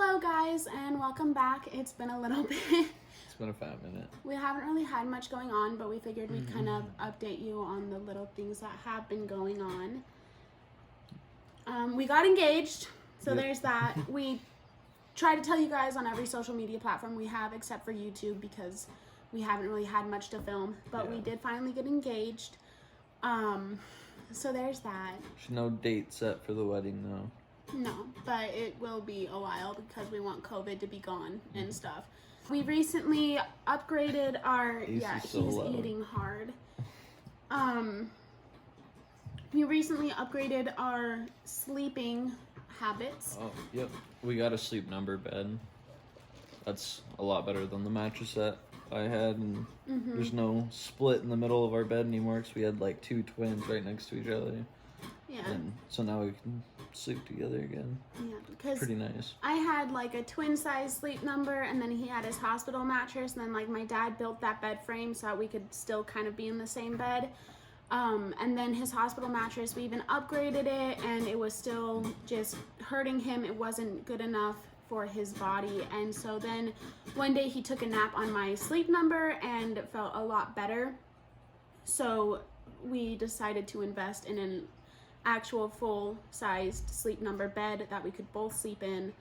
Hello guys, and welcome back. It's been a little bit. It's been a fat minute. We haven't really had much going on, but we figured we'd kind of update you on the little things that have been going on. We got engaged, so there's that. We try to tell you guys on every social media platform we have, except for YouTube, because we haven't really had much to film. But we did finally get engaged. So there's that. There's no date set for the wedding, though. No, but it will be a while because we want COVID to be gone and stuff. We recently upgraded our he's eating hard. We recently upgraded our sleeping habits. Oh, yep. We got a sleep number bed. That's a lot better than the mattress that I had, and there's no split in the middle of our bed anymore because we had like two twins right next to each other. Yeah. And so now we can sleep together again. Yeah, because pretty nice. I had like a twin size sleep number, and then he had his hospital mattress, and then like my dad built that bed frame so that we could still kind of be in the same bed. And then his hospital mattress, we even upgraded it, and it was still just hurting him. It wasn't good enough for his body. And so then one day he took a nap on my sleep number and it felt a lot better. So we decided to invest in an actual full-sized sleep number bed that we could both sleep in,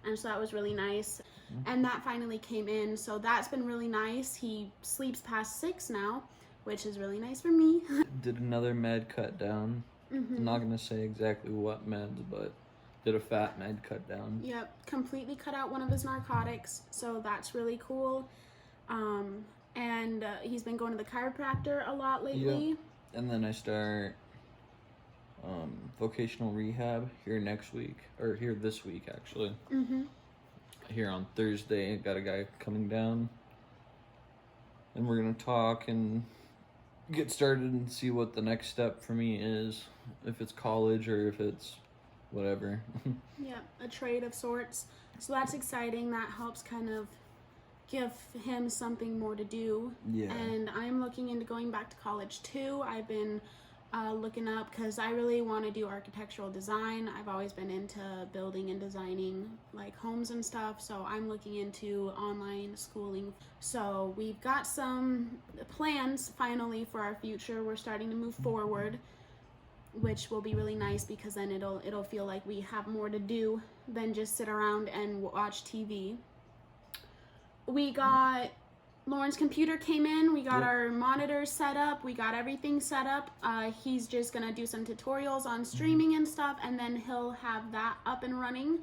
and so that was really nice. And that finally came in, so that's been really nice. He sleeps past 6 now, which is really nice for me. Did another med cut down. I'm not gonna say exactly what meds, but did a fat med cut down. Yep, completely cut out one of his narcotics, so that's really cool. And he's been going to the chiropractor a lot lately. Yep. And then I start vocational rehab here next week, or here this week actually. Here on Thursday, got a guy coming down, and we're gonna talk and get started and see what the next step for me is, if it's college or if it's whatever. Yeah, a trade of sorts. So that's exciting. That helps kind of give him something more to do. Yeah. And I'm looking into going back to college too. I've been looking up because I really want to do architectural design. I've always been into building and designing like homes and stuff, so I'm looking into online schooling. So we've got some plans finally for our future. We're starting to move forward, which will be really nice because then it'll feel like we have more to do than just sit around and watch TV. We got Loren's computer came in, we got our monitors set up, we got everything set up. He's just gonna do some tutorials on streaming and stuff, and then he'll have that up and running.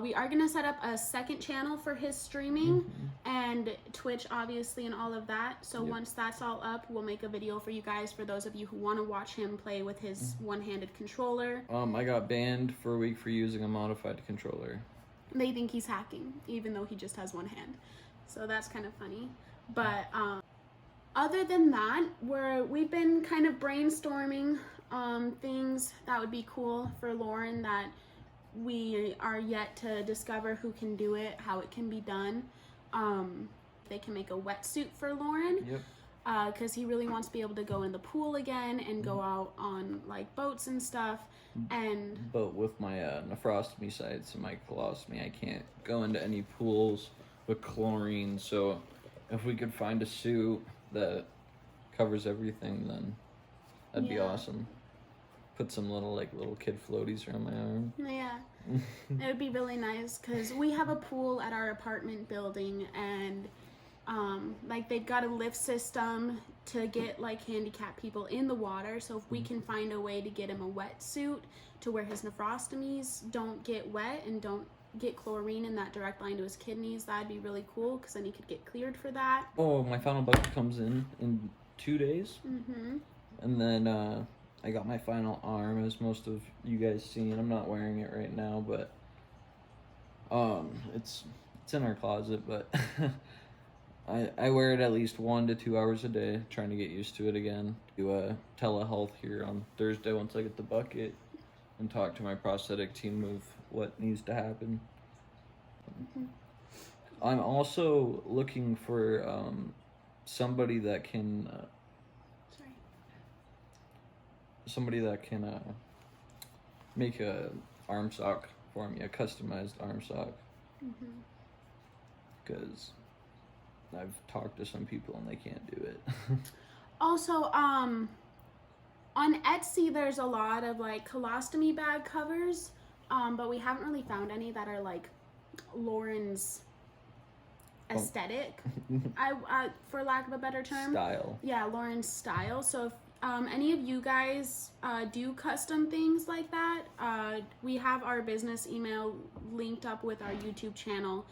We are gonna set up a second channel for his streaming and Twitch obviously and all of that. So once that's all up, we'll make a video for you guys, for those of you who want to watch him play with his one-handed controller. I got banned for a week for using a modified controller. They think he's hacking, even though he just has one hand. So that's kind of funny. But other than that, we've been kind of brainstorming things that would be cool for Loren that we are yet to discover who can do it, how it can be done. They can make a wetsuit for Loren. Yep. Because he really wants to be able to go in the pool again and go out on like boats and stuff. But with my nephrostomy sites and my colostomy, I can't go into any pools with chlorine. So if we could find a suit that covers everything, then that'd be awesome. Put some little kid floaties around my arm. Yeah, it would be really nice because we have a pool at our apartment building, and like they've got a lift system to get like handicapped people in the water. So if we can find a way to get him a wetsuit to where his nephrostomies don't get wet and don't get chlorine in that direct line to his kidneys, that'd be really cool because then he could get cleared for that. Oh, my final bucket comes in 2 days. And then I got my final arm, as most of you guys seen. I'm not wearing it right now, but it's in our closet, but I wear it at least 1 to 2 hours a day, trying to get used to it again. Do telehealth here on Thursday once I get the bucket, and talk to my prosthetic team of what needs to happen. I'm also looking for somebody that can make a arm sock for me, a customized arm sock. Because I've talked to some people and they can't do it. Also, on Etsy, there's a lot of like colostomy bag covers, but we haven't really found any that are like Loren's aesthetic, for lack of a better term. Style. Yeah, Loren's style. So if any of you guys do custom things like that, we have our business email linked up with our YouTube channel.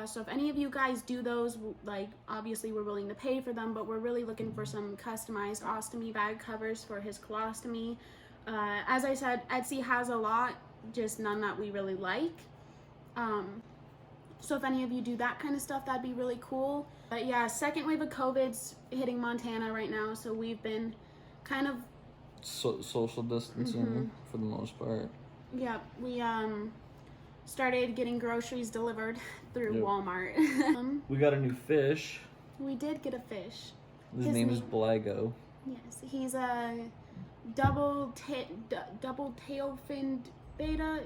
So if any of you guys do those, like, obviously we're willing to pay for them, but we're really looking for some customized ostomy bag covers for his colostomy. As I said, Etsy has a lot, just none that we really like. So if any of you do that kind of stuff, that'd be really cool. But yeah, second wave of COVID's hitting Montana right now, so we've been kind of... social distancing for the most part. Yeah, we started getting groceries delivered through Walmart. We got a new fish. We did get a fish. His name is Blago. Yes, he's a double tail finned beta.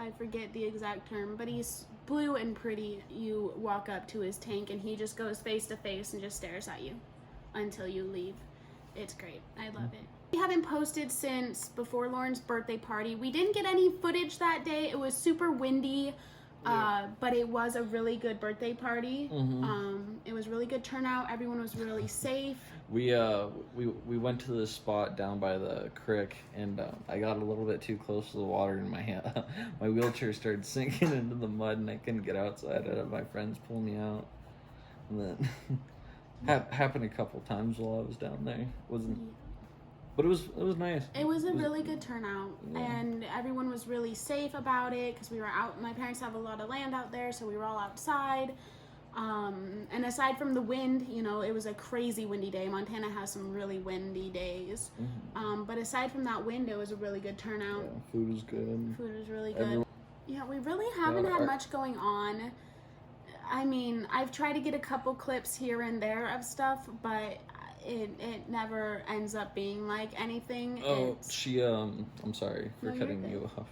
I forget the exact term, but he's blue and pretty. You walk up to his tank and he just goes face to face and just stares at you until you leave. It's great. I love it. We haven't posted since before Loren's birthday party. We didn't get any footage that day. It was super windy, but it was a really good birthday party. It was really good turnout. Everyone was really safe. We went to this spot down by the creek, and I got a little bit too close to the water, and my wheelchair started sinking into the mud, and I couldn't get outside. I had my friends pull me out, and then happened a couple times while I was down there. But it was nice. It was a really good turnout, and everyone was really safe about it because we were out. My parents have a lot of land out there, so we were all outside. And aside from the wind, you know, it was a crazy windy day. Montana has some really windy days. But aside from that wind, it was a really good turnout. Yeah, food was good. Food was really good. Yeah, we really haven't had much going on. I mean, I've tried to get a couple clips here and there of stuff, but it never ends up being like anything. Oh, I'm sorry for cutting you off.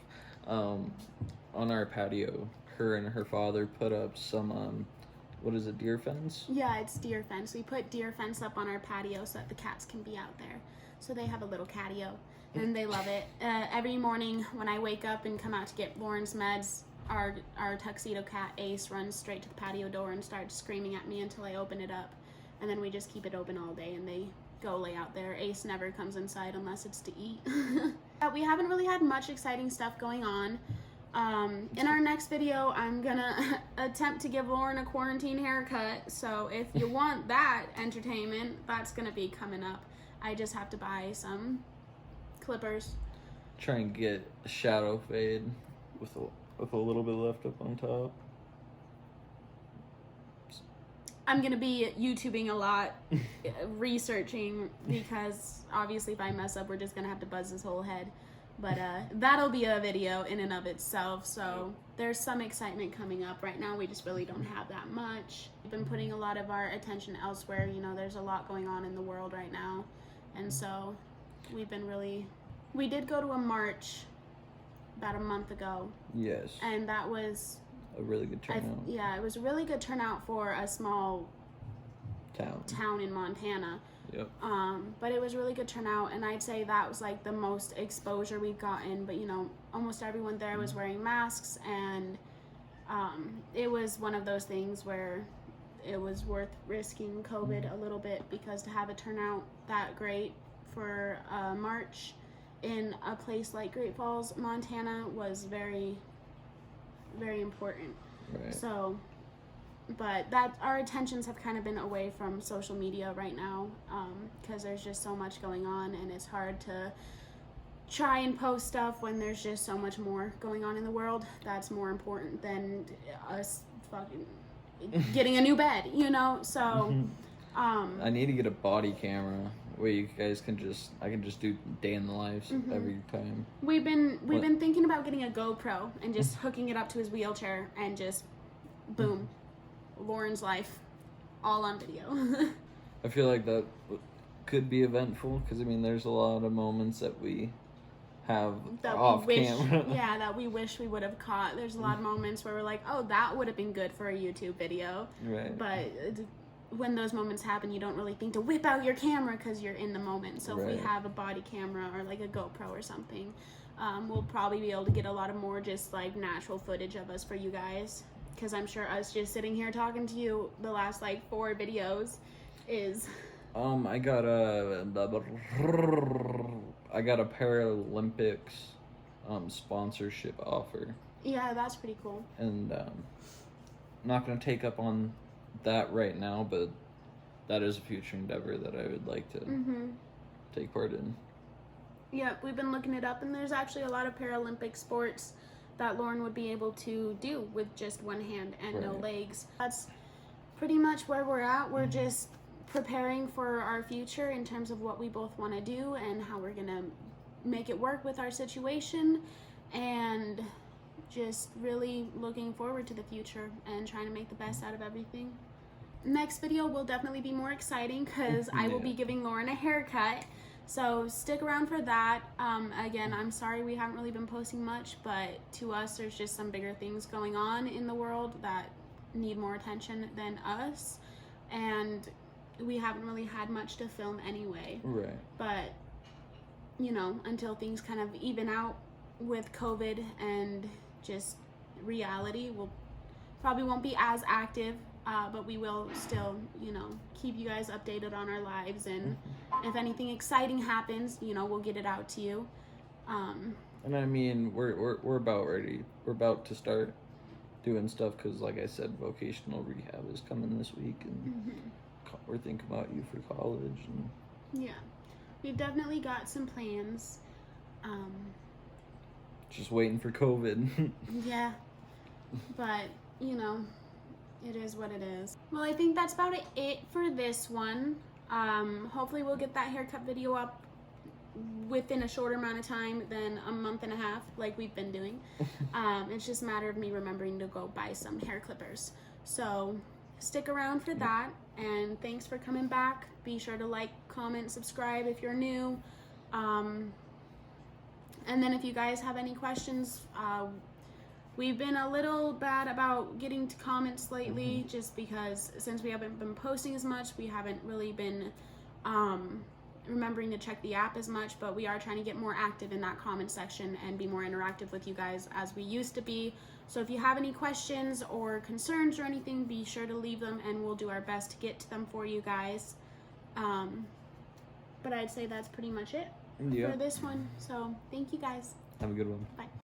On our patio, her and her father put up some, what is it, deer fence? Yeah, it's deer fence. We put deer fence up on our patio so that the cats can be out there. So they have a little catio, and they love it. Every morning when I wake up and come out to get Loren's meds, our tuxedo cat, Ace, runs straight to the patio door and starts screaming at me until I open it up. And then we just keep it open all day and they go lay out there. Ace never comes inside unless it's to eat. We haven't really had much exciting stuff going on. In our next video, I'm gonna attempt to give Loren a quarantine haircut. So if you want that entertainment, that's gonna be coming up. I just have to buy some clippers. Try and get a shadow fade with a little bit left up on top. I'm going to be YouTubing a lot, researching, because obviously if I mess up, we're just going to have to buzz his whole head. But that'll be a video in and of itself, so there's some excitement coming up. Right now, we just really don't have that much. We've been putting a lot of our attention elsewhere. You know, there's a lot going on in the world right now. And so we've been really... We did go to a march about a month ago. Yes. And that was... a really good turnout. Yeah, it was a really good turnout for a small town in Montana. Yep. But it was really good turnout, and I'd say that was like the most exposure we've gotten. But you know, almost everyone there was wearing masks, and it was one of those things where it was worth risking COVID a little bit, because to have a turnout that great for a march in a place like Great Falls, Montana, was very, very important. Right. So, but that our attentions have kind of been away from social media right now, because there's just so much going on, and it's hard to try and post stuff when there's just so much more going on in the world that's more important than us fucking getting a new bed, you know? So, I need to get a body camera where you guys can I can just do day in the lives every time. We've been thinking about getting a GoPro and just hooking it up to his wheelchair and just boom, Loren's life all on video. I feel like that could be eventful, because I mean there's a lot of moments that we have that off we wish, camera. yeah, that we wish we would have caught. There's a lot of moments where we're like, oh, that would have been good for a YouTube video. Right. But when those moments happen, you don't really think to whip out your camera because you're in the moment. So if we have a body camera or like a GoPro or something, we'll probably be able to get a lot of more just like natural footage of us for you guys. Because I'm sure us just sitting here talking to you the last like 4 videos is... I got a Paralympics sponsorship offer. Yeah, that's pretty cool. And not going to take up on that right now, but that is a future endeavor that I would like to take part in. Yep, we've been looking it up, and there's actually a lot of Paralympic sports that Loren would be able to do with just one hand and no legs. That's pretty much where we're at. We're just preparing for our future in terms of what we both want to do and how we're going to make it work with our situation, and just really looking forward to the future and trying to make the best out of everything. Next video will definitely be more exciting because I will be giving Loren a haircut. So stick around for that. Again, I'm sorry we haven't really been posting much, but to us there's just some bigger things going on in the world that need more attention than us, and we haven't really had much to film anyway. Right. But, you know, until things kind of even out with COVID and just reality, we'll probably won't be as active. But we will still, you know, keep you guys updated on our lives, and if anything exciting happens, you know, we'll get it out to you. And I mean, we're about ready. We're about to start doing stuff because, like I said, vocational rehab is coming this week, and we're thinking about you for college. And yeah, we've definitely got some plans. Just waiting for COVID. Yeah, but you know, it is what it is. Well, I think that's about it for this one. Hopefully we'll get that haircut video up within a shorter amount of time than a month and a half like we've been doing. It's just a matter of me remembering to go buy some hair clippers. So stick around for that, and thanks for coming back. Be sure to like, comment, subscribe if you're new. And then if you guys have any questions, we've been a little bad about getting to comments lately, just because since we haven't been posting as much, we haven't really been remembering to check the app as much, but we are trying to get more active in that comment section and be more interactive with you guys as we used to be. So if you have any questions or concerns or anything, be sure to leave them and we'll do our best to get to them for you guys. But I'd say that's pretty much it for this one. So thank you guys. Have a good one. Bye.